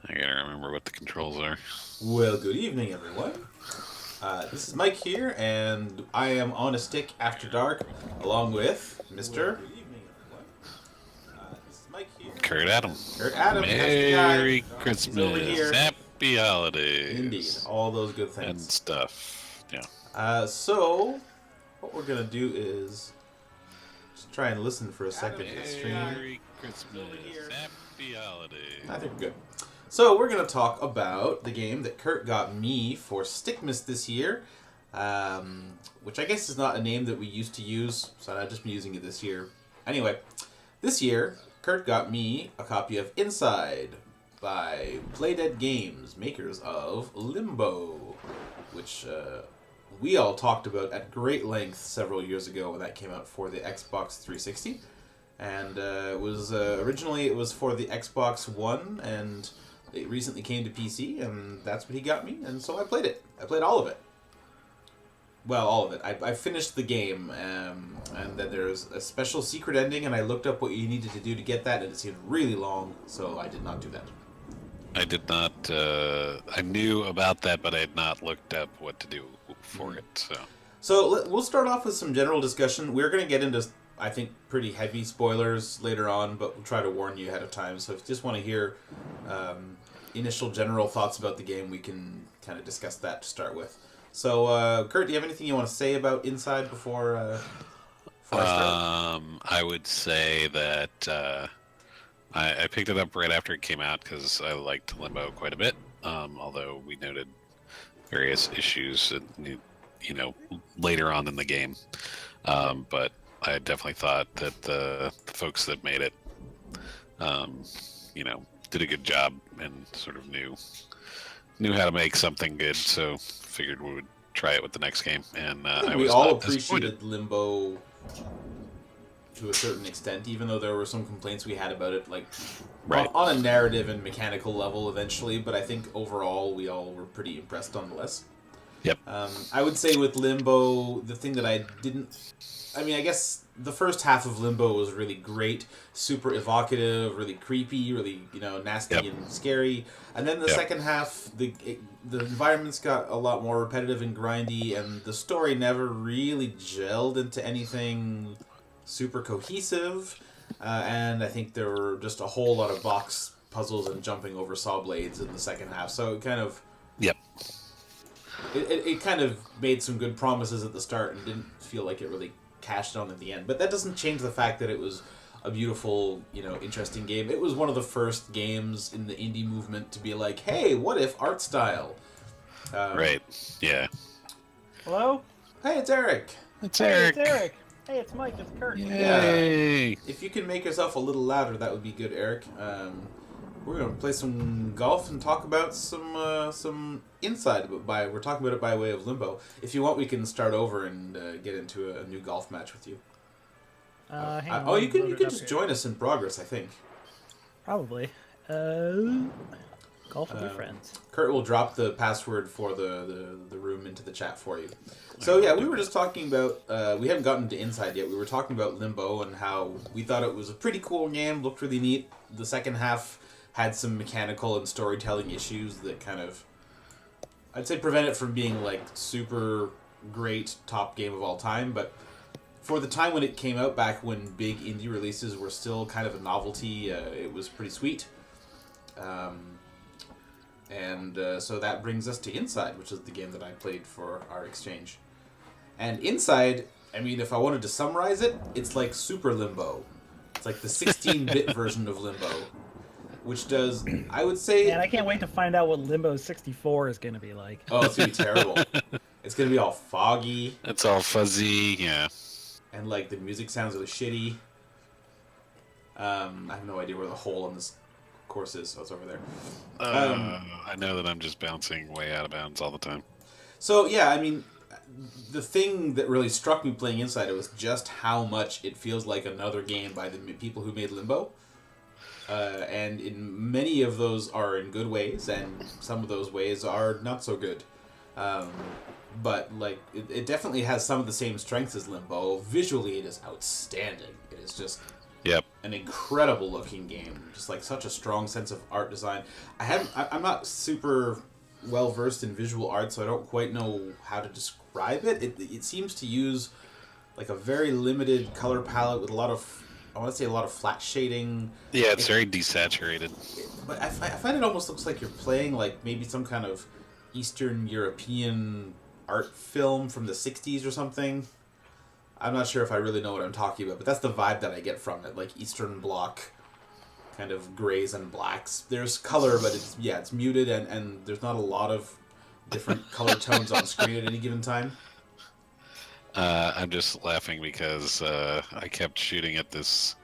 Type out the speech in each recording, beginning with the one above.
I gotta remember what the controls are. Well, good evening, everyone. This is Mike here, and I am on a stick after dark, along with Mr. Kurt Adam. Kurt Adam. That's the guy. Merry He's over Christmas. here. Happy Indeed, holidays. all those good And things. stuff. Yeah. So, what we're gonna do is just try and listen for a second to the stream. Merry Christmas. Happy holidays. I think we're good. So we're going to talk about the game that Kurt got me for Stickmas this year, which I guess is not a name that we used to use, so I've just been using it this year. Anyway, this year, Kurt got me a copy of Inside by Playdead Games, makers of Limbo, which we all talked about at great length several years ago when that came out for the Xbox 360. And it was originally it was for the Xbox One, and it recently came to PC, and that's what he got me, and so I played it. I played all of it. Well, all of it. I finished the game, and then there's a special secret ending, and I looked up what you needed to do to get that, and it seemed really long, so I did not do that. I did not. I knew about that, but I had not looked up what to do for it. So we'll start off with some general discussion. We're going to get into, I think, pretty heavy spoilers later on, but we'll try to warn you ahead of time. So if you just want to hear initial general thoughts about the game, we can kind of discuss that to start with. So, Kurt, do you have anything you want to say about Inside before I start? I would say that I picked it up right after it came out because I liked Limbo quite a bit. Although we noted various issues, later on in the game. But I definitely thought that the folks that made it, did a good job and sort of knew how to make something good. So figured we would try it with the next game, and I We was all not disappointed. appreciated Limbo to a certain extent, even though there were some complaints we had about it, like Right. on a narrative and mechanical level eventually, but I think overall we all were pretty impressed nonetheless. Yep. I would say with Limbo, the thing that I guess the first half of Limbo was really great, super evocative, really creepy, really, nasty Yep. and scary. And then the Yep. second half, the environments got a lot more repetitive and grindy, and the story never really gelled into anything super cohesive. And I think there were just a whole lot of box puzzles and jumping over saw blades in the second half. So it kind of Yep. it kind of made some good promises at the start and didn't feel like it really cashed on at the end. But that doesn't change the fact that it was a beautiful, interesting game. It was one of the first games in the indie movement to be like, hey, what if art style? Right. Yeah. Hello? Hey, it's Eric. It's Hey, Eric. it's Eric. Hey, it's Mike. It's Kurt. Yay! If you can make yourself a little louder, that would be good, Eric. We're gonna play some golf and talk about some Inside. We're talking about it by way of Limbo. If you want, we can start over and get into a new golf match with you. Hang on, You load can it up just here. join us in progress, I think. Probably. Golf with your friends. Kurt will drop the password for the room into the chat for you. So yeah, we were just talking about, we haven't gotten to Inside yet, we were talking about Limbo and how we thought it was a pretty cool game, looked really neat. The second half had some mechanical and storytelling issues that kind of, I'd say, prevent it from being like super great top game of all time, but for the time when it came out, back when big indie releases were still kind of a novelty, it was pretty sweet. So that brings us to Inside, which is the game that I played for our exchange. And Inside, I mean, if I wanted to summarize it, it's like Super Limbo. It's like the 16-bit version of Limbo, which does, I would say... Man, I can't wait to find out what Limbo 64 is going to be like. Oh, it's going to be terrible. It's going to be all foggy. It's all fuzzy. Yeah. And, like, the music sounds really shitty. I have no idea where the hole on this course is, so it's over there. I know that I'm just bouncing way out of bounds all the time. So, yeah, I mean, the thing that really struck me playing Inside, it was just how much it feels like another game by the people who made Limbo. And in many of those are in good ways, and some of those ways are not so good. But, like, it definitely has some of the same strengths as Limbo. Visually, it is outstanding. It is just Yep. An incredible looking game, just like such a strong sense of art design. I'm not super well versed in visual art, so I don't quite know how to describe it. It seems to use like a very limited color palette with a lot of, I want to say, a lot of flat shading. Yeah, it's very desaturated. But I find it almost looks like you're playing like maybe some kind of Eastern European art film from the 60s or something. I'm not sure if I really know what I'm talking about, but that's the vibe that I get from it, like Eastern Bloc kind of grays and blacks. There's color, but it's muted, and there's not a lot of different color tones on screen at any given time. I'm just laughing because I kept shooting at this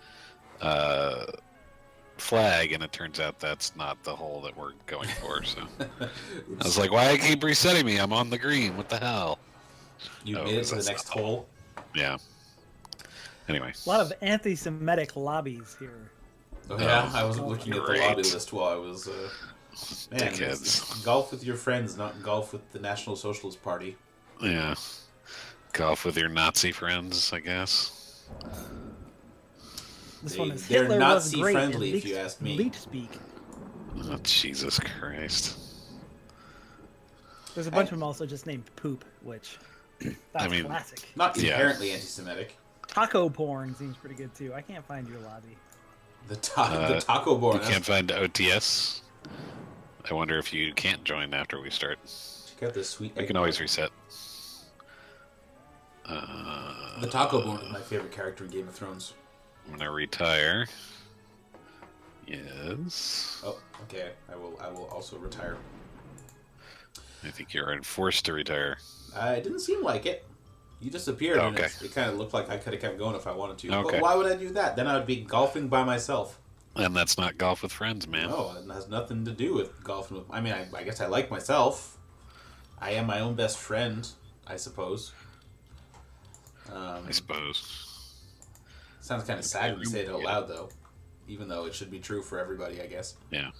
flag, and it turns out that's not the hole that we're going for. So I was like, "Why I keep resetting me? I'm on the green. What the hell?" You made it to the next hole. Yeah. Anyway. A lot of anti-Semitic lobbies here. Oh yeah, I wasn't looking at the great. lobby list while I was. Man, it's golf with your friends, not golf with the National Socialist Party. Yeah. Golf with your Nazi friends, I guess. This one is They're Hitler Nazi was great friendly, in if you ask me. Leech speak. Oh, Jesus Christ. There's a bunch of them also just named Poop, which that's classic. Not inherently anti-Semitic. Taco porn seems pretty good too. I can't find your lobby. The taco board. You can't find OTS? I wonder if you can't join after we start. Check out this sweet. We can always reset. The taco board is my favorite character in Game of Thrones. I'm gonna retire. Yes. Oh, okay. I will also retire. I think you're forced to retire. It didn't seem like it. You disappeared, and Okay. it kind of looked like I could have kept going if I wanted to. Okay. But why would I do that? Then I would be golfing by myself. And that's not golf with friends, man. No, it has nothing to do with golfing with... I mean, I guess I like myself. I am my own best friend, I suppose. I suppose. Sounds kind of sad when you say it out loud, though. Even though it should be true for everybody, I guess. Yeah.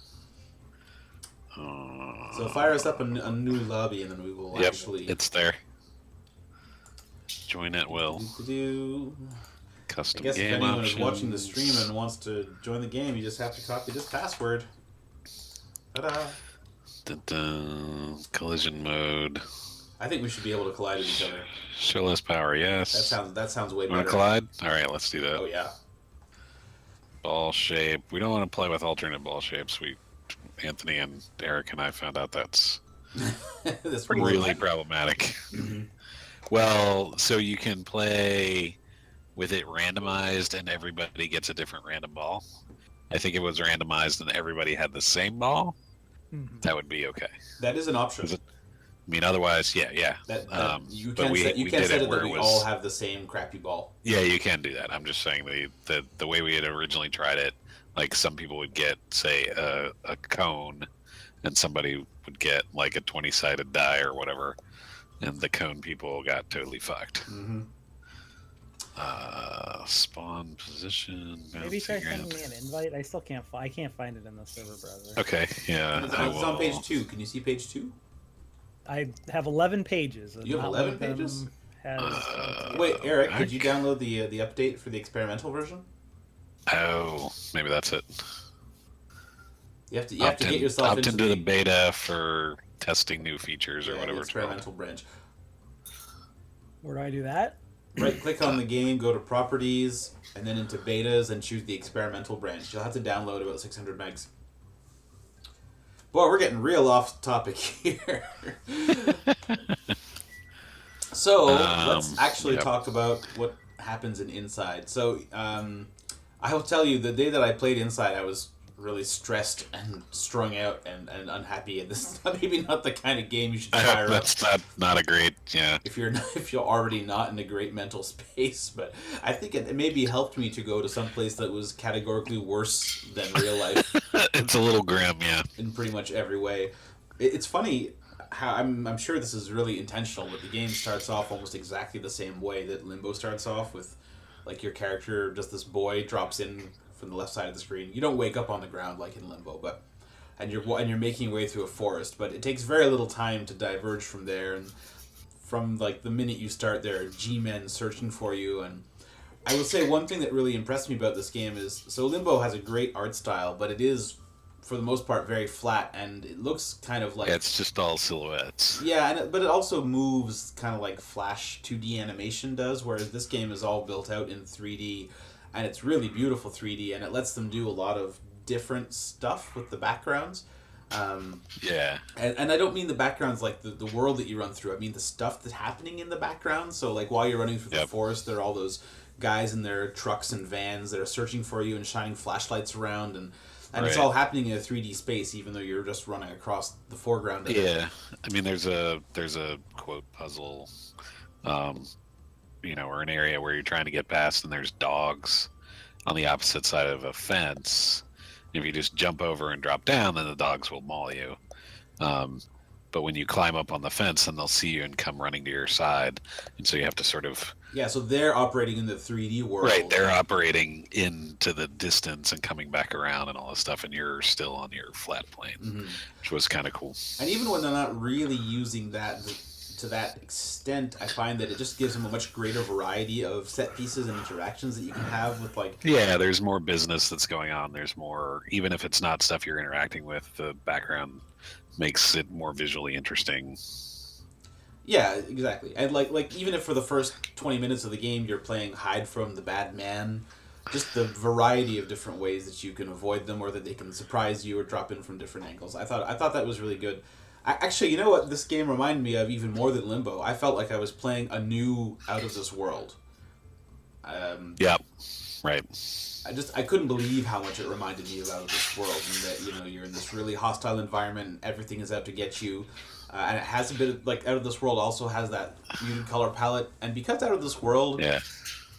So fire us up a new lobby, and then we will actually... it's there. Join at will. Custom I guess if game anyone options. is watching the stream and wants to join the game, you just have to copy this password. Ta-da! Dun-dun. Collision mode. I think we should be able to collide with each other. Show less power, yes. That sounds way You want better. to collide? Alright, let's do that. Oh yeah. Ball shape. We don't want to play with alternate ball shapes. Anthony and Eric and I found out that's That's really problematic. Mhm. Well, so you can play with it randomized and everybody gets a different random ball. I think it was randomized and everybody had the same ball. Mm-hmm. That would be okay. That is an option. I mean, otherwise, yeah. You but can set did it it where that it we was- all have the same crappy ball. Yeah, you can do that. I'm just saying the way we had originally tried it, like some people would get, say, a cone, and somebody would get like a 20-sided die or whatever, and the cone people got totally fucked. Mm-hmm. Spawn position. Maybe try figure out- sending me an invite. I still can't. I can't find it in the server browser. Okay, yeah. It's I on page will- 2. Can you see page 2? I have 11 pages. and You have not 11 one of them pages? Has, Wait, Eric, did Eric? you download the update for the experimental version? Oh, maybe that's it. You have to get yourself opt into the the beta for testing new features or yeah, whatever the it's called. experimental branch. where do I do that? Right click on the game, go to properties, and then into betas and choose the experimental branch. You'll have to download about 600 megs. Boy, we're getting real off topic here. So let's actually talk about what happens in Inside. So I will tell you, the day that I played Inside, I was really stressed and strung out and unhappy. And this is maybe not the kind of game you should fire up. That's not a great, yeah. If you're already not in a great mental space. But I think it maybe helped me to go to some place that was categorically worse than real life It's a little grim, yeah. in pretty much every way. It's funny how I'm sure this is really intentional, but the game starts off almost exactly the same way that Limbo starts off, with like your character, just this boy drops in from the left side of the screen. You don't wake up on the ground like in Limbo, but and you're making your way through a forest, but it takes very little time to diverge from there. And from like the minute you start, there are G-men searching for you, and I will say one thing that really impressed me about this game is, so Limbo has a great art style, but it is, for the most part, very flat, and it looks kind of like... Yeah, it's just all silhouettes. Yeah, but it also moves kind of like Flash 2D animation does, whereas this game is all built out in 3D, and it's really beautiful 3D, and it lets them do a lot of different stuff with the backgrounds. Yeah. And I don't mean the backgrounds like the world that you run through. I mean the stuff that's happening in the background. So like while you're running through the forest, there are all those guys in their trucks and vans that are searching for you and shining flashlights around, and it's all happening in a 3D space, even though you're just running across the foreground of it. Yeah. I mean, there's a quote puzzle, or an area where you're trying to get past, and there's dogs on the opposite side of a fence. If you just jump over and drop down, then the dogs will maul you. But when you climb up on the fence, then they'll see you and come running to your side. And so you have to sort of... Yeah, so they're operating in the 3D world. Right, they're operating into the distance and coming back around and all this stuff, and you're still on your flat plane, which was kind of cool. And even when they're not really using that to that extent, I find that it just gives them a much greater variety of set pieces and interactions that you can have with, like... Yeah, there's more business that's going on. There's more, even if it's not stuff you're interacting with, the background makes it more visually interesting. Yeah, exactly. And like even if for the first 20 minutes of the game you're playing hide from the bad man, just the variety of different ways that you can avoid them or that they can surprise you or drop in from different angles. I thought that was really good. Actually, you know what this game reminded me of even more than Limbo? I felt like I was playing a new Out of This World. Yeah, right. I couldn't believe how much it reminded me of Out of This World, and that you're in this really hostile environment and everything is out to get you, and it has a bit of, like, Out of This World also has that muted color palette, and because Out of This World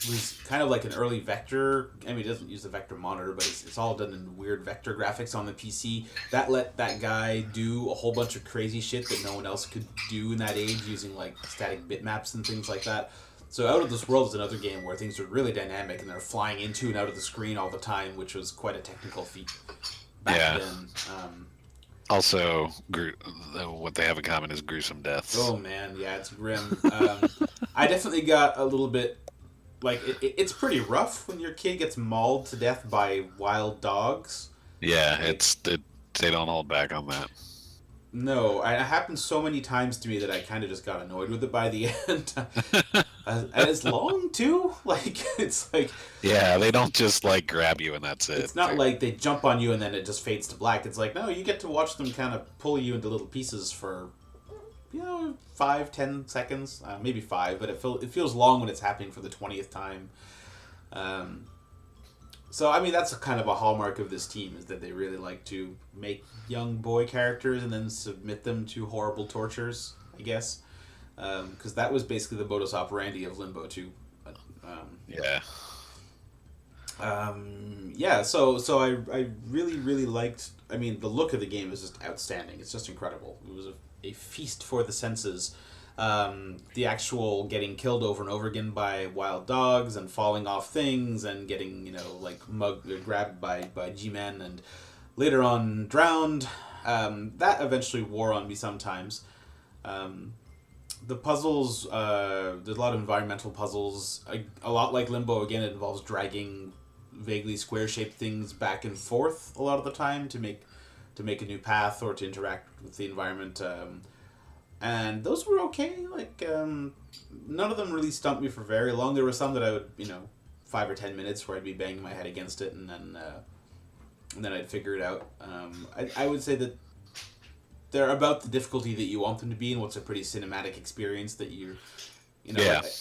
was kind of like an early vector. I mean, it doesn't use the vector monitor, but it's all done in weird vector graphics on the PC. That let that guy do a whole bunch of crazy shit that no one else could do in that age, using like static bitmaps and things like that. So Out of This World is another game where things are really dynamic and they're flying into and out of the screen all the time, which was quite a technical feat back then. Also, what they have in common is gruesome deaths. Oh man, yeah, it's grim. I definitely got a little bit... Like, it's pretty rough when your kid gets mauled to death by wild dogs. Yeah, they don't hold back on that. No, it happened so many times to me that I kind of just got annoyed with it by the end. And it's long, too. Like, it's like... Yeah, they don't just, like, grab you and that's it. It's not like they jump on you and then it just fades to black. It's like, no, you get to watch them kind of pull you into little pieces for... 5-10 seconds, maybe 5, but it feels long when it's happening for the 20th time. So I mean, that's kind of a hallmark of this team, is that they really like to make young boy characters and then submit them to horrible tortures, I guess, because that was basically the modus operandi of Limbo 2. So I really liked... I mean, the look of the game is just outstanding. It's just incredible. It was a feast for the senses. The actual getting killed over and over again by wild dogs and falling off things and getting, mugged or grabbed by G-men and later on drowned. That eventually wore on me sometimes. The puzzles, there's a lot of environmental puzzles. A lot like Limbo, again, it involves dragging vaguely square-shaped things back and forth a lot of the time to make a new path or to interact with the environment. And those were okay. Like, none of them really stumped me for very long. There were some that I would, 5 or 10 minutes where I'd be banging my head against it, and then I'd figure it out. I would say that they're about the difficulty that you want them to be, and what's a pretty cinematic experience that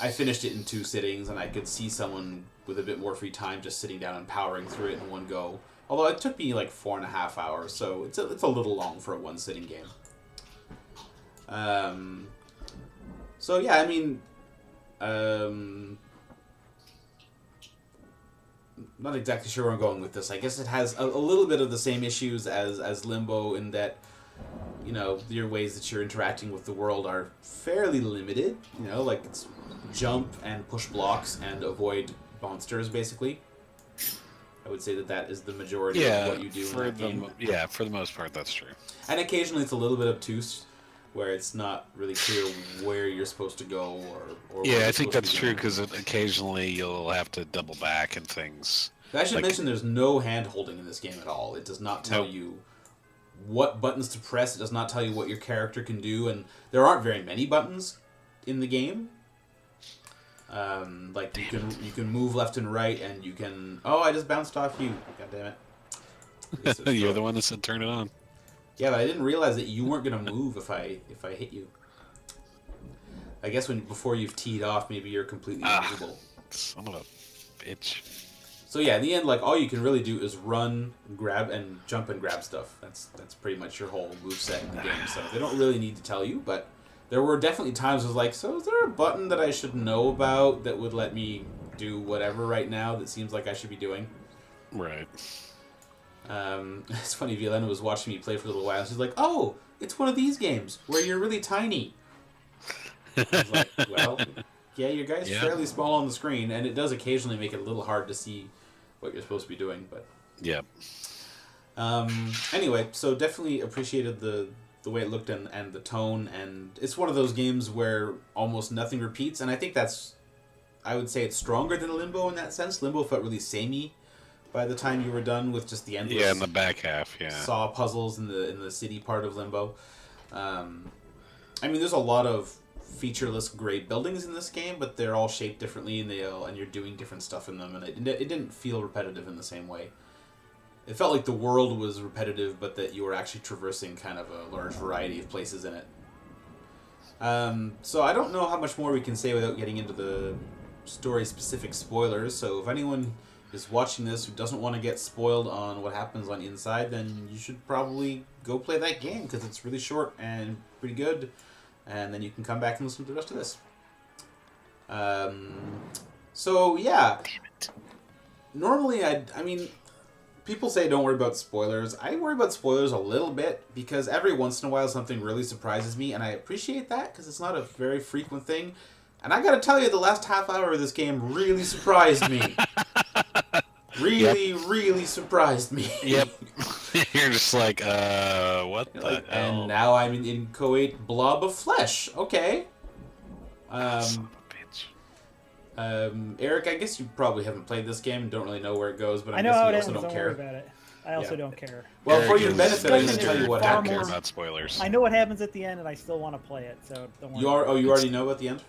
I finished it in 2 sittings, and I could see someone with a bit more free time just sitting down and powering through it in one go. Although it took me like 4.5 hours, so it's a little long for a one-sitting game. So yeah, I mean, not exactly sure where I'm going with this. I guess it has a little bit of the same issues as Limbo, in that, your ways that you're interacting with the world are fairly limited. Like it's jump and push blocks and avoid monsters, basically. I would say that is the majority of what you do in that game. For the most part, that's true. And occasionally it's a little bit obtuse. where it's not really clear where you're supposed to go or Yeah, what I you're think supposed to that's be true doing. because occasionally you'll have to double back and things. I should Like, mention there's no hand holding in this game at all. It does not tell nope. you what buttons to press. It does not tell you what your character can do, and there aren't very many buttons in the game. Like you can move left and right, and you can. Oh, I just bounced off you. God damn it! You're the one that said turn it on. Yeah, but I didn't realize that you weren't gonna move if I hit you. I guess before you've teed off, maybe you're completely invisible. Son of a bitch. So yeah, in the end, like all you can really do is run, grab, and jump and grab stuff. That's pretty much your whole moveset in the game. So they don't really need to tell you, but there were definitely times I was like, so is there a button that I should know about that would let me do whatever right now that seems like I should be doing? Right. It's funny, Violena was watching me play for a little while. She's like, oh, it's one of these games where you're really tiny. I was like, well, yeah, your guy's fairly small on the screen, and it does occasionally make it a little hard to see what you're supposed to be doing, but... Yep. Anyway, so definitely appreciated the way it looked and the tone, and it's one of those games where almost nothing repeats, and I think I would say it's stronger than Limbo in that sense. Limbo felt really samey by the time you were done with just the endless... Yeah, in the back half, yeah. Saw puzzles in the city part of Limbo. I mean, there's a lot of featureless gray buildings in this game, but they're all shaped differently, and and you're doing different stuff in them, and it didn't feel repetitive in the same way. It felt like the world was repetitive, but that you were actually traversing kind of a large variety of places in it. So I don't know how much more we can say without getting into the story-specific spoilers, so if anyone is watching this who doesn't want to get spoiled on what happens on Inside, then you should probably go play that game, because it's really short and pretty good. And then you can come back and listen to the rest of this. So, yeah. Damn it. Normally, I mean, people say don't worry about spoilers. I worry about spoilers a little bit, because every once in a while something really surprises me, and I appreciate that, because it's not a very frequent thing. And I gotta tell you, the last half hour of this game really surprised me. Really surprised me. Yep. You're just like, what the hell? And now I'm in inchoate blob of flesh. Okay. Son of a bitch. Eric, I guess you probably haven't played this game and don't really know where it goes, but I I know guess how you it also ends. don't Don't care. worry about it. I also don't care. Well, Eric for your is benefit, I'm going to Mr. tell you what Far don't care happens. more- about spoilers. I know what happens at the end, and I still want to play it. So don't worry. You already know about the end?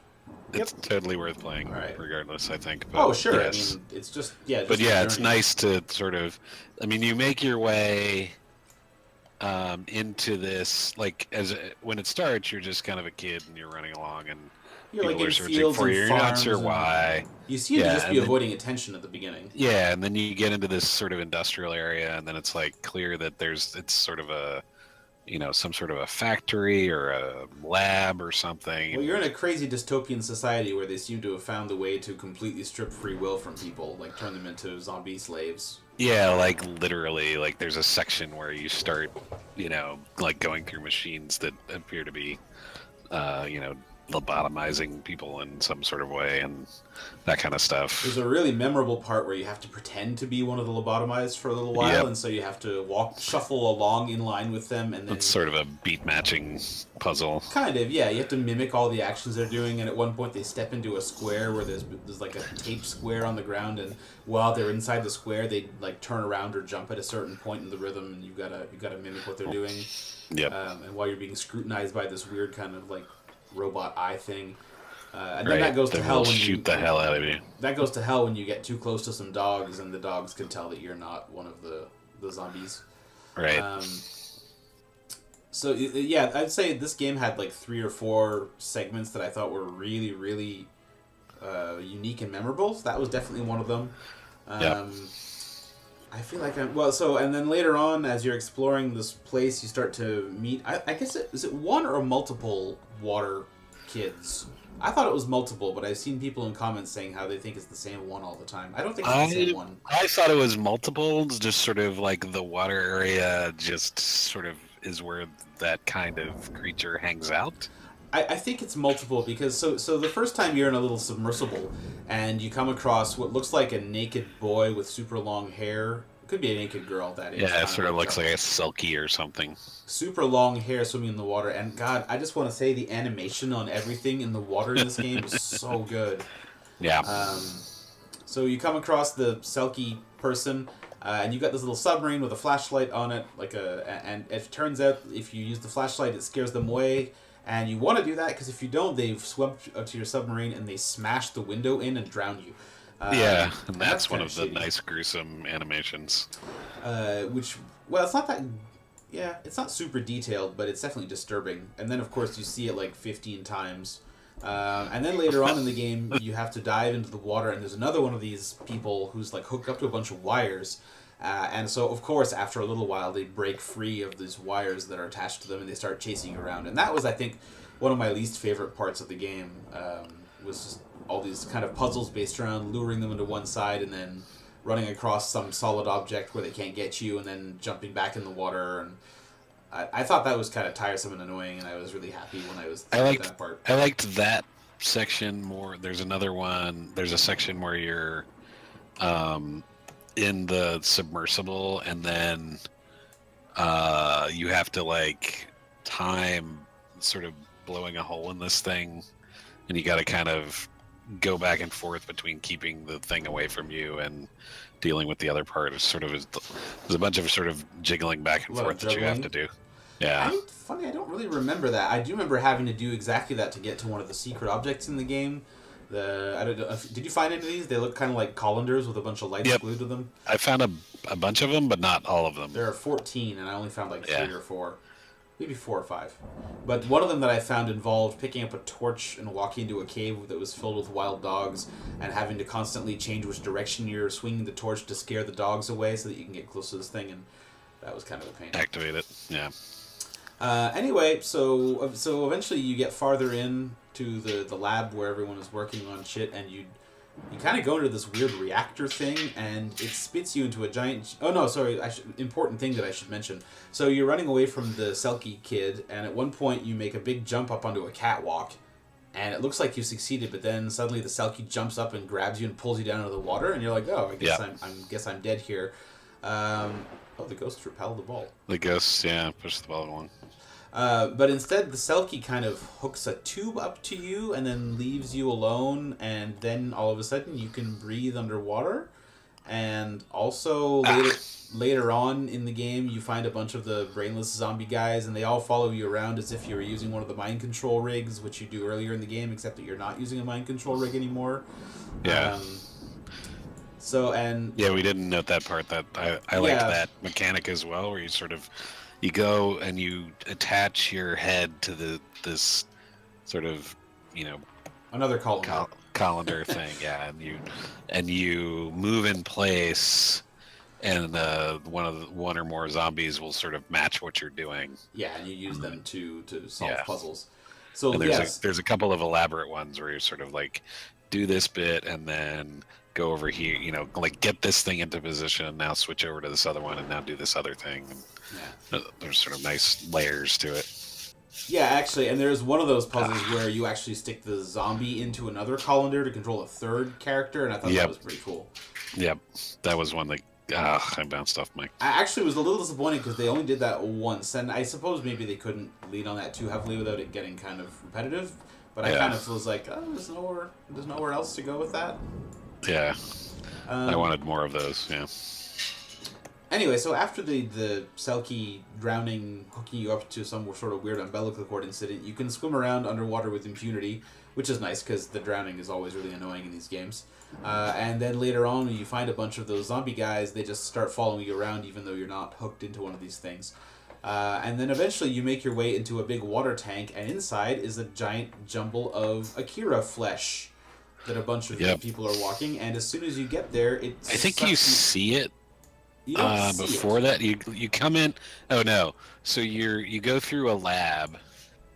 It's totally worth playing, Right. regardless, I think. But Oh, sure. yes. I mean, it's just, yeah. But just yeah, a it's journey. nice to sort of... I mean, you make your way into this, like, when it starts, you're just kind of a kid, and you're running along, and You're like people in are searching fields for and you. You're not farms sure and- why. You seem to Yeah, just be and then- avoiding attention at the beginning. Yeah, and then you get into this sort of industrial area, and then it's like clear that it's sort of a, some sort of a factory or a lab or something. Well, you're in a crazy dystopian society where they seem to have found a way to completely strip free will from people, like turn them into zombie slaves. Yeah, like literally, like there's a section where you start, like going through machines that appear to be, lobotomizing people in some sort of way and that kind of stuff. There's a really memorable part where you have to pretend to be one of the lobotomized for a little while, Yep. and so you have to shuffle along in line with them, and then It's sort of a beat matching puzzle. kind of, yeah, you have to mimic all the actions they're doing, and at one point they step into a square where there's like a taped square on the ground, and while they're inside the square, they like turn around or jump at a certain point in the rhythm, and you gotta mimic what they're doing. Yep. And while you're being scrutinized by this weird kind of like robot eye thing, and then Right. that goes to They hell will when shoot the hell out of you. That goes to hell when you get too close to some dogs, and the dogs can tell that you're not one of the zombies. Right. So yeah, I'd say this game had like 3 or 4 segments that I thought were really, really unique and memorable. So that was definitely one of them. Yeah. I feel like and then later on, as you're exploring this place, you start to meet. I guess is it one or multiple water kids? I thought it was multiple, but I've seen people in comments saying how they think it's the same one all the time. I don't think it's the same one. I thought it was multiple, just sort of like the water area just sort of is where that kind of creature hangs out. I think it's multiple because so the first time you're in a little submersible and you come across what looks like a naked boy with super long hair. could be a naked girl that age. Yeah, it sort of looks like a Selkie or something. Super long hair swimming in the water, and God, I just want to say the animation on everything in the water in this game is so good. Yeah. So you come across the Selkie person, and you got this little submarine with a flashlight on it, and it turns out if you use the flashlight, it scares them away. And you want to do that because if you don't, they've swum up to your submarine and they smash the window in and drown you. Yeah, and that's one of the nice gruesome animations. Which, well, it's not that... Yeah, it's not super detailed, but it's definitely disturbing. And then, of course, you see it like 15 times. And then later on in the game, you have to dive into the water, and there's another one of these people who's like hooked up to a bunch of wires. And so, of course, after a little while, they break free of these wires that are attached to them, and they start chasing you around. And that was, I think, one of my least favorite parts of the game, was just all these kind of puzzles based around luring them into one side and then running across some solid object where they can't get you and then jumping back in the water. And I thought that was kind of tiresome and annoying, and I was really happy when I was at that part. I liked that section more. There's another one. There's a section where you're in the submersible, and then you have to like time sort of blowing a hole in this thing, and you got to kind of go back and forth between keeping the thing away from you and dealing with the other part. It's sort of there's a bunch of sort of jiggling back and forth that you have to do. Yeah. Funny, I don't really remember that. I do remember having to do exactly that to get to one of the secret objects in the game. I don't know, did you find any of these? They look kind of like colanders with a bunch of lights glued to them. I found a bunch of them, but not all of them. There are 14, and I only found like 3 or 4. Maybe 4 or 5. But one of them that I found involved picking up a torch and walking into a cave that was filled with wild dogs and having to constantly change which direction you're swinging the torch to scare the dogs away so that you can get close to this thing, and that was kind of a pain. Activate it, yeah. Anyway, so eventually you get farther in to the lab where everyone is working on shit, and you kind of go into this weird reactor thing, and it spits you into a giant... Oh, no, sorry. Important thing that I should mention. So you're running away from the Selkie kid, and at one point you make a big jump up onto a catwalk, and it looks like you succeeded, but then suddenly the Selkie jumps up and grabs you and pulls you down into the water, and you're like, oh, I guess I'm dead here. The ghosts repel the ball. The ghosts, push the ball along. But instead, the Selkie kind of hooks a tube up to you and then leaves you alone, and then all of a sudden you can breathe underwater. And also later on in the game, you find a bunch of the brainless zombie guys, and they all follow you around as if you were using one of the mind control rigs, which you do earlier in the game, except that you're not using a mind control rig anymore. Yeah. We didn't note that part. That I liked that mechanic as well, where you go and you attach your head to this sort of, another colander thing, and you move in place, and one or more zombies will sort of match what you're doing. Yeah, and you use them to solve puzzles. So and there's a couple of elaborate ones where you're sort of like, do this bit and then go over here, like get this thing into position, now switch over to this other one, and now do this other thing. And there's sort of nice layers to it. Yeah, actually, and there's one of those puzzles where you actually stick the zombie into another colander to control a third character, and I thought that was pretty cool. Yep, that was one that I bounced off my... I actually was a little disappointed because they only did that once, and I suppose maybe they couldn't lean on that too heavily without it getting kind of repetitive, but I kind of was like, there's nowhere else to go with that. Yeah, I wanted more of those, Anyway, so after the Selkie drowning, hooking you up to some sort of weird umbilical cord incident, you can swim around underwater with impunity, which is nice because the drowning is always really annoying in these games. And then later on, when you find a bunch of those zombie guys, they just start following you around even though you're not hooked into one of these things. And then eventually you make your way into a big water tank, and inside is a giant jumble of Akira flesh that a bunch of people are walking, and as soon as you get there, I think you see it. You don't see before that, you come in. Oh no! So you go through a lab,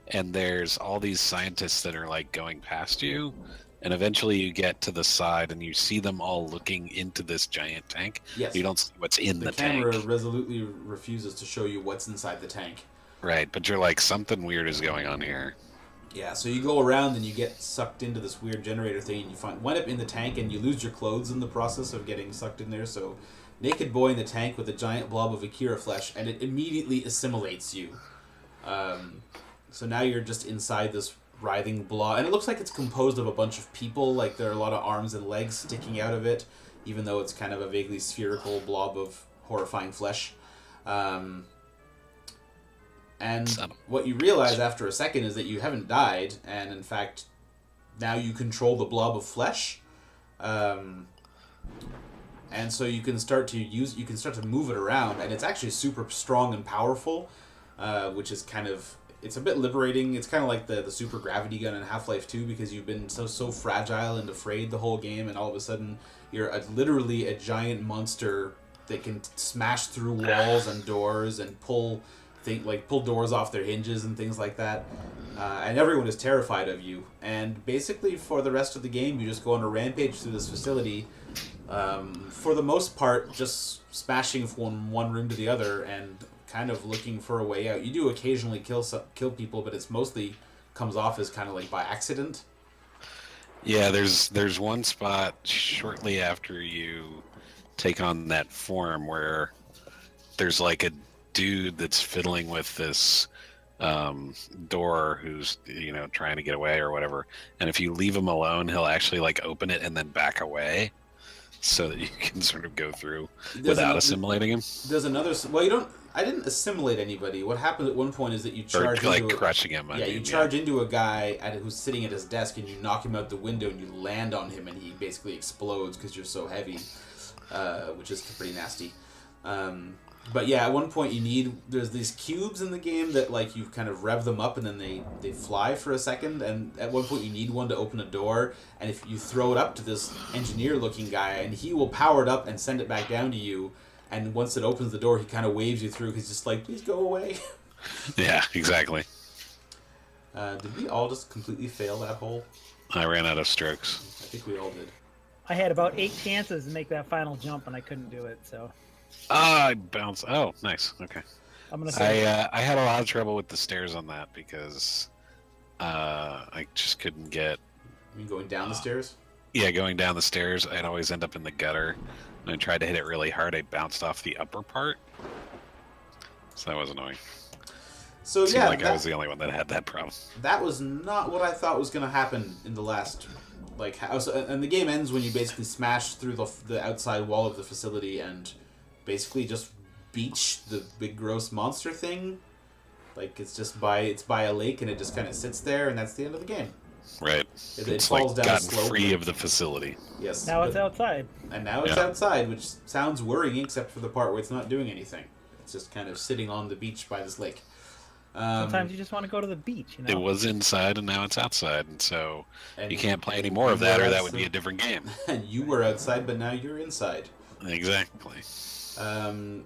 and there's all these scientists that are like going past you, and eventually you get to the side and you see them all looking into this giant tank. Yes. You don't see what's in the tank. The camera resolutely refuses to show you what's inside the tank. Right, but you're like, something weird is going on here. Yeah, so you go around and you get sucked into this weird generator thing, and you wind up in the tank, and you lose your clothes in the process of getting sucked in there, so naked boy in the tank with a giant blob of Akira flesh, and it immediately assimilates you. So now you're just inside this writhing blob, and it looks like it's composed of a bunch of people. Like there are a lot of arms and legs sticking out of it, even though it's kind of a vaguely spherical blob of horrifying flesh. And what you realize after a second is that you haven't died, and in fact, now you control the blob of flesh. And so you can start to move it around, and it's actually super strong and powerful, which is kind of, it's a bit liberating. It's kind of like the super gravity gun in Half-Life 2, because you've been so fragile and afraid the whole game, and all of a sudden you're literally a giant monster that can smash through walls and doors and pull doors off their hinges and things like that. And everyone is terrified of you. And basically for the rest of the game, you just go on a rampage through this facility, for the most part just smashing from one room to the other and kind of looking for a way out. You do occasionally kill people, but it's mostly comes off as kind of like by accident. Yeah, there's one spot shortly after you take on that form where there's like a dude that's fiddling with this door who's trying to get away or whatever, and if you leave him alone, he'll actually like open it and then back away so that you can sort of go through without assimilating him. There's another, well, you don't, I didn't assimilate anybody. What happened at one point is that you charge into crushing him. You charge into a guy who's sitting at his desk, and you knock him out the window, and you land on him, and he basically explodes because you're so heavy, which is pretty nasty. But yeah, at one point there's these cubes in the game that like you kind of rev them up and then they fly for a second, and at one point you need one to open a door, and if you throw it up to this engineer looking guy, and he will power it up and send it back down to you, and once it opens the door he kind of waves you through, he's just like, please go away. Yeah, exactly. Did we all just completely fail that hole? I ran out of strokes. I think we all did. I had about 8 chances to make that final jump and I couldn't do it, so I bounced. Oh, nice. Okay. I'm gonna say I had a lot of trouble with the stairs on that because I just couldn't get. You mean going down the stairs? Yeah, going down the stairs, I'd always end up in the gutter. When I tried to hit it really hard, I bounced off the upper part. So that was annoying. So it seemed like I was the only one that had that problem. That was not what I thought was going to happen in the last house. And the game ends when you basically smash through the outside wall of the facility and basically just beach the big gross monster thing. Like it's by a lake, and it just kind of sits there, and that's the end of the game. Right. It falls down gotten slowly. free of the facility. Yes. now it's outside. And now it's outside, which sounds worrying, except for the part where it's not doing anything. It's just kind of sitting on the beach by this lake. Sometimes you just want to go to the beach, It was inside, and now it's outside, and so you can't play any more of that, or that would be a different game. And you were outside, but now you're inside. Exactly.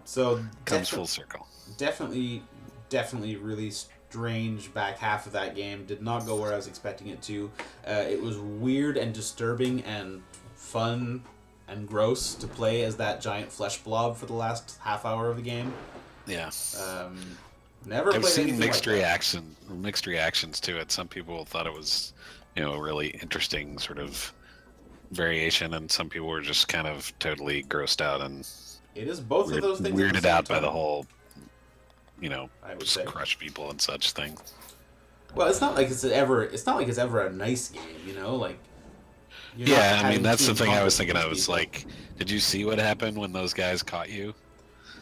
So comes full circle. Definitely really strange back half of that game. Did not go where I was expecting it to. It was weird and disturbing and fun and gross to play as that giant flesh blob for the last half hour of the game. Yeah. Never. I've seen mixed like reactions to it. Some people thought it was, a really interesting sort of variation, and some people were just kind of totally grossed out and it is both of those things. Weirded out by the whole, I would say crush people and such thing. Well, it's not like it's ever a nice game, like. Yeah, I mean that's the thing I was thinking of. It's like, did you see what happened when those guys caught you?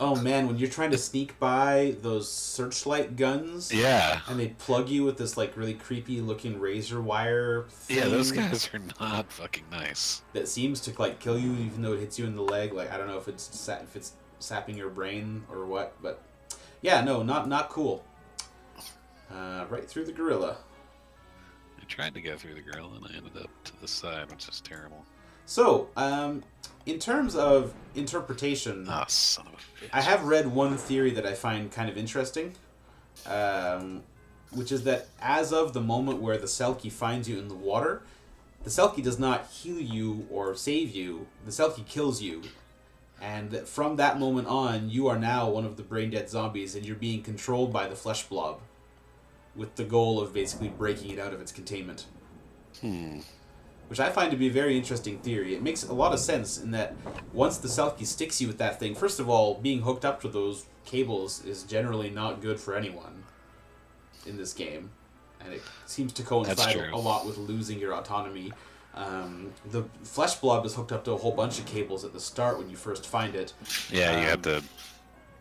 Oh man, when you're trying to sneak by those searchlight guns, yeah, and they plug you with this like really creepy looking razor wire thing. Yeah, those guys are not fucking nice. That seems to like kill you even though it hits you in the leg. Like I don't know if it's sapping your brain or what, but yeah, no, not cool. Right through the gorilla. I tried to go through the gorilla and I ended up to the side, which is terrible. So, in terms of interpretation, son of a bitch. I have read one theory that I find kind of interesting, which is that as of the moment where the Selkie finds you in the water, the Selkie does not heal you or save you. The Selkie kills you. And that from that moment on, you are now one of the brain-dead zombies, and you're being controlled by the flesh blob, with the goal of basically breaking it out of its containment. which I find to be a very interesting theory. It makes a lot of sense in that once the Selkie sticks you with that thing, first of all, being hooked up to those cables is generally not good for anyone in this game. And it seems to coincide a lot with losing your autonomy. The flesh blob is hooked up to a whole bunch of cables at the start when you first find it. Yeah, you have to.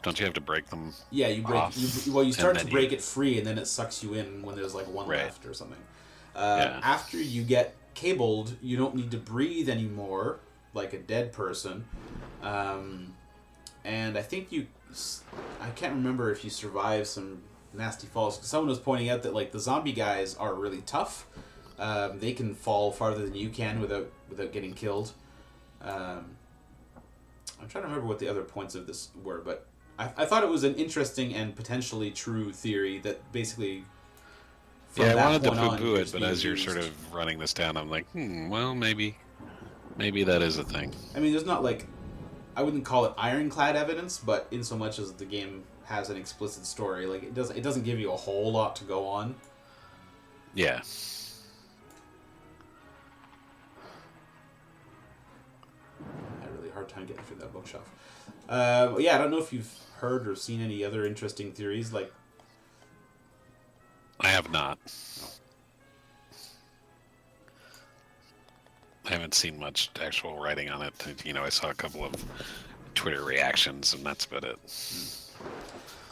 Don't you have to break them? Yeah, you break. You start to break it free, and then it sucks you in when there's like one left or something. After you get cabled, you don't need to breathe anymore like a dead person. And I think I can't remember if you survive some nasty falls. Someone was pointing out that like the zombie guys are really tough. They can fall farther than you can without getting killed. I'm trying to remember what the other points of this were, but I thought it was an interesting and potentially true theory that basically. Yeah, I wanted to poo-poo it, but as you're sort of running this down, I'm like, well, maybe that is a thing. I mean, there's not like, I wouldn't call it ironclad evidence, but in so much as the game has an explicit story, like it doesn't give you a whole lot to go on. Yeah. I had a really hard time getting through that bookshelf. Yeah, I don't know if you've heard or seen any other interesting theories, like. I have not. I haven't seen much actual writing on it. I saw a couple of Twitter reactions, and that's about it.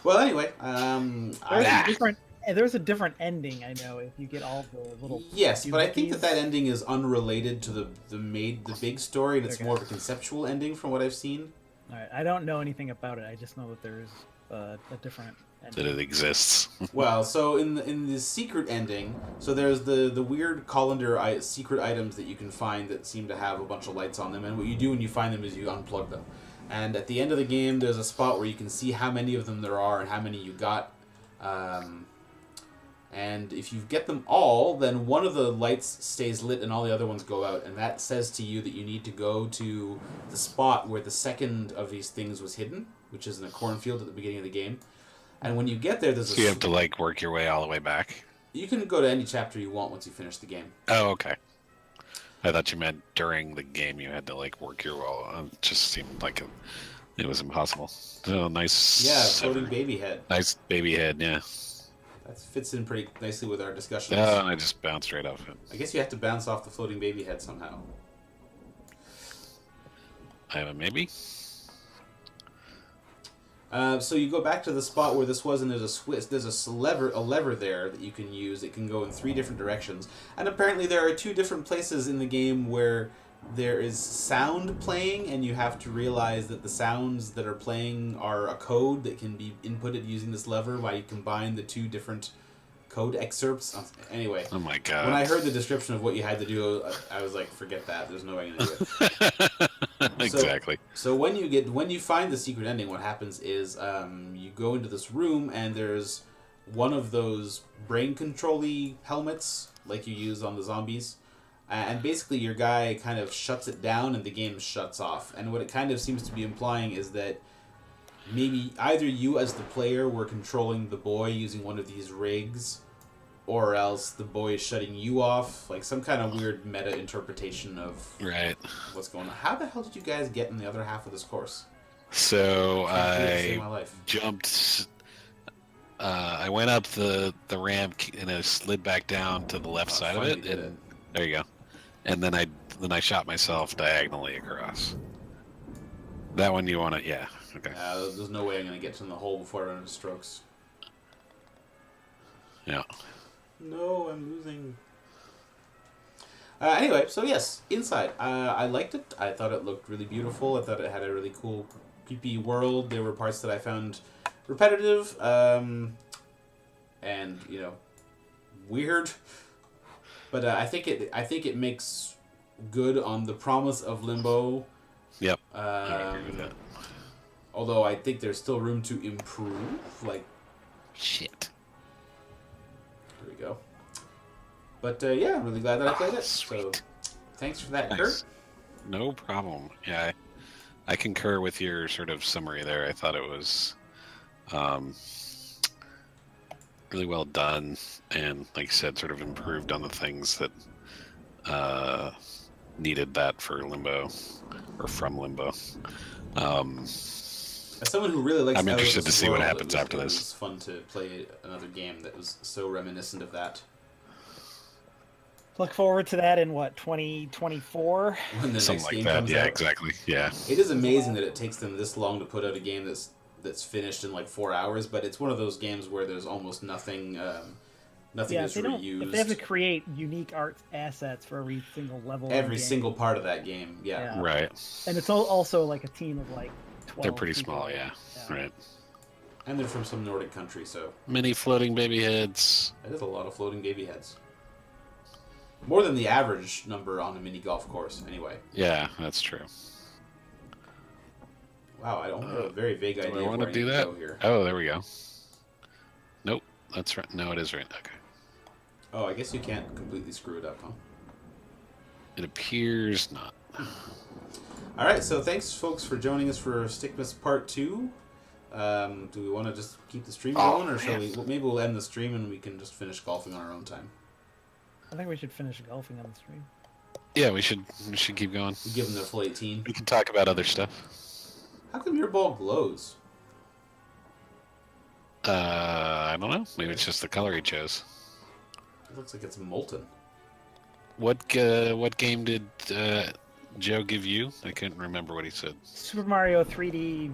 Well, anyway, there's a different ending. I know if you get all the little. Yes, but I think that ending is unrelated to the big story, and it's more of a conceptual ending from what I've seen. All right, I don't know anything about it. I just know that there's a different. That it exists. Well, so in the secret ending, so there's the weird colander secret items that you can find that seem to have a bunch of lights on them, and what you do when you find them is you unplug them. And at the end of the game, there's a spot where you can see how many of them there are and how many you got. And if you get them all, then one of the lights stays lit and all the other ones go out, and that says to you that you need to go to the spot where the second of these things was hidden, which is in a cornfield at the beginning of the game. And when you get there, so you have to like work your way all the way back? You can go to any chapter you want once you finish the game. Oh, okay. I thought you meant during the game you had to like work your way. It just seemed like it was impossible. Oh, nice. Yeah, floating baby head. Nice baby head, yeah. That fits in pretty nicely with our discussion. Oh, and I just bounced right off it. I guess you have to bounce off the floating baby head somehow. I have a maybe. So you go back to the spot where this was, and there's a lever there that you can use. It can go in 3 different directions, and apparently there are 2 different places in the game where there is sound playing, and you have to realize that the sounds that are playing are a code that can be inputted using this lever while you combine the 2 different code excerpts. Anyway. Oh my god. When I heard the description of what you had to do, I was like, forget that. There's no way I'm going to do it. Exactly. So when you find the secret ending, what happens is you go into this room, and there's one of those brain control-y helmets like you use on the zombies. And basically your guy kind of shuts it down and the game shuts off. And what it kind of seems to be implying is that maybe either you as the player were controlling the boy using one of these rigs, or else the boy is shutting you off. Like some kind of weird meta interpretation of what's going on. How the hell did you guys get in the other half of this course? So I jumped... I went up the ramp and I slid back down to the left side of it. And there you go. And then I shot myself diagonally across. That one you want to... Yeah. Okay. There's no way I'm going to get in the hole before I run into strokes. Yeah. No, I'm losing. Anyway, so yes, Inside. I liked it. I thought it looked really beautiful. I thought it had a really cool, creepy world. There were parts that I found repetitive, and, weird. But I think it makes good on the promise of Limbo. Yep. I agree with that. Although I think there's still room to improve. Shit. There we go. But yeah, I'm really glad that I played it. Sweet. So thanks for that, Nice. Kurt. No problem. Yeah, I concur with your sort of summary there. I thought it was really well done, and like you said, sort of improved on the things that needed that for Limbo, or from Limbo. As someone who really likes I'm interested to This see what World, happens after it this. was fun to play another game that was so reminiscent of that. Look forward to that in what, 2024? When the Something next like game that. comes Yeah, out. exactly. Yeah. It is amazing that it takes them this long to put out a game that's finished in like 4 hours, but it's one of those games where there's almost nothing nothing is reused. If they have to create unique art assets for every single level, Every single part of that game, Yeah. Right. and it's also like a team of like 12. They're pretty people. small, yeah. Right. And they're from some Nordic country, so Mini floating baby heads. it is a lot of floating baby heads. More than the average number on a mini golf course, anyway. Yeah, that's true. Wow, I don't have a very vague idea Do I of want where to do I need that? to go here. Oh, there we go. Nope, that's right. No, it is right. Okay. Oh, I guess you can't completely screw it up, huh? It appears not. All right, so thanks, folks, for joining us for Stickmas Part 2. Do we want to just keep the stream going, or shall we? Well, maybe we'll end the stream and we can just finish golfing on our own time. I think we should finish golfing on the stream. Yeah, we should keep going. We give them their full 18. We can talk about other stuff. How come your ball glows? I don't know. Maybe it's just the color he chose. It looks like it's molten. What game did Joe give you? I couldn't remember what he said. Super Mario 3D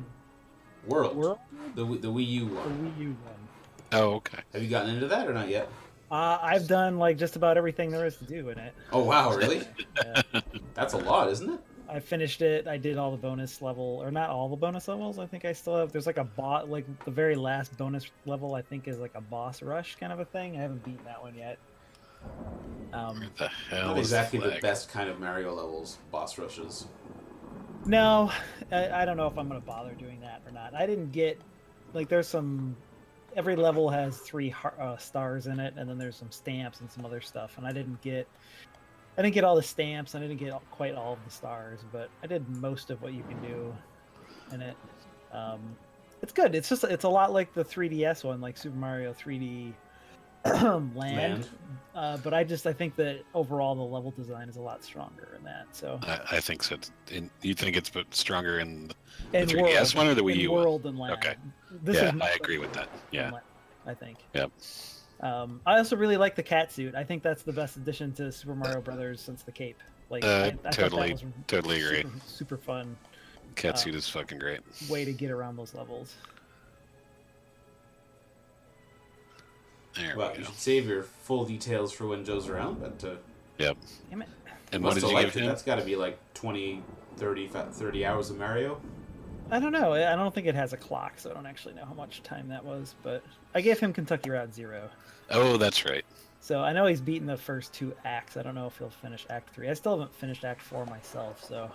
World. The Wii U the one. Wii U one. Oh, okay. Have you gotten into that or not yet? I've done like just about everything there is to do in it. Oh wow, really? Yeah. That's a lot, isn't it? I finished it. I did all the bonus level, or not all the bonus levels. I think I still have. There's like a bot, like the very last bonus level. I think is like a boss rush kind of a thing. I haven't beaten that one yet. Where the hell Not is exactly the flag? best kind of Mario levels, boss rushes. No, I don't know if I'm gonna bother doing that or not. I didn't get like there's some. Every level has 3 stars in it, and then there's some stamps and some other stuff. And I didn't get all the stamps. And I didn't get quite all of the stars, but I did most of what you can do in it. It's good. It's a lot like the 3DS one, like Super Mario 3D Land. But I think that overall the level design is a lot stronger in that. So I think so. You think it's stronger in the and 3DS one or the Wii U one? World and Land. Okay. This Yeah, is I agree with that. Yeah. Land, I think. Yep. I also really like the cat suit. I think that's the best addition to Super Mario Brothers since the cape. Like, I thought that Totally agree. Super fun Cat suit is fucking great. way to get around those levels. There Well, we you go. should save your full details for when Joe's around, but Yep. Damn it. And what did you give him? That's got to be like 20, 30 hours of Mario. I don't know. I don't think it has a clock, so I don't actually know how much time that was. But I gave him Kentucky Route 0. Oh, that's right. So I know he's beaten the first 2 acts. I don't know if he'll finish Act 3. I still haven't finished Act 4 myself, so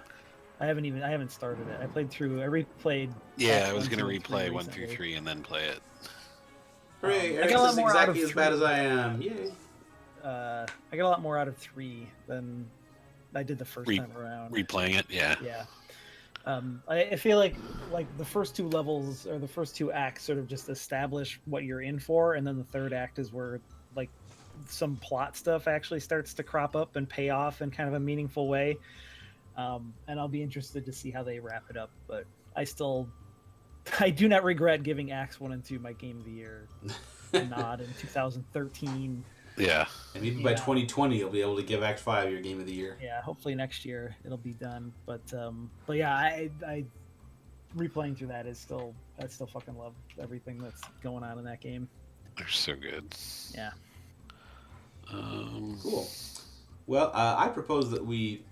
I haven't started it. I replayed. Yeah, Act I was 1, gonna 2, and 3 replay 1 through recently. 3 and then play it. Hooray, I Eric's got a lot is more out exactly of as bad 3. as I am. Yay. I got a lot more out of 3 than I did the first time around. Replaying it, yeah. Yeah. I feel like the first 2 levels or the first 2 acts sort of just establish what you're in for, and then the third act is where like some plot stuff actually starts to crop up and pay off in kind of a meaningful way. And I'll be interested to see how they wrap it up. But I do not regret giving Acts 1 and 2 my Game of the Year nod in 2013. Yeah. And maybe by 2020, you'll be able to give Act 5 your Game of the Year. Yeah, hopefully next year it'll be done. But yeah, I replaying through that I still fucking love everything that's going on in that game. They're so good. Yeah. Cool. Well, I propose that we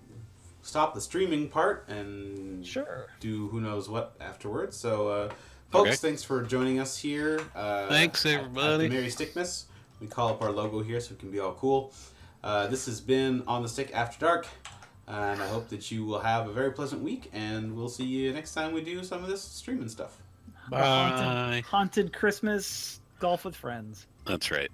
stop the streaming part and Sure. do who knows what afterwards. So, folks, Okay. thanks for joining us here. Thanks, everybody. At the Merry Stickmas. We call up our logo here so it can be all cool. This has been On the Stick After Dark, and I hope that you will have a very pleasant week, and we'll see you next time we do some of this streaming stuff. Bye. Haunted Christmas golf with friends. That's right.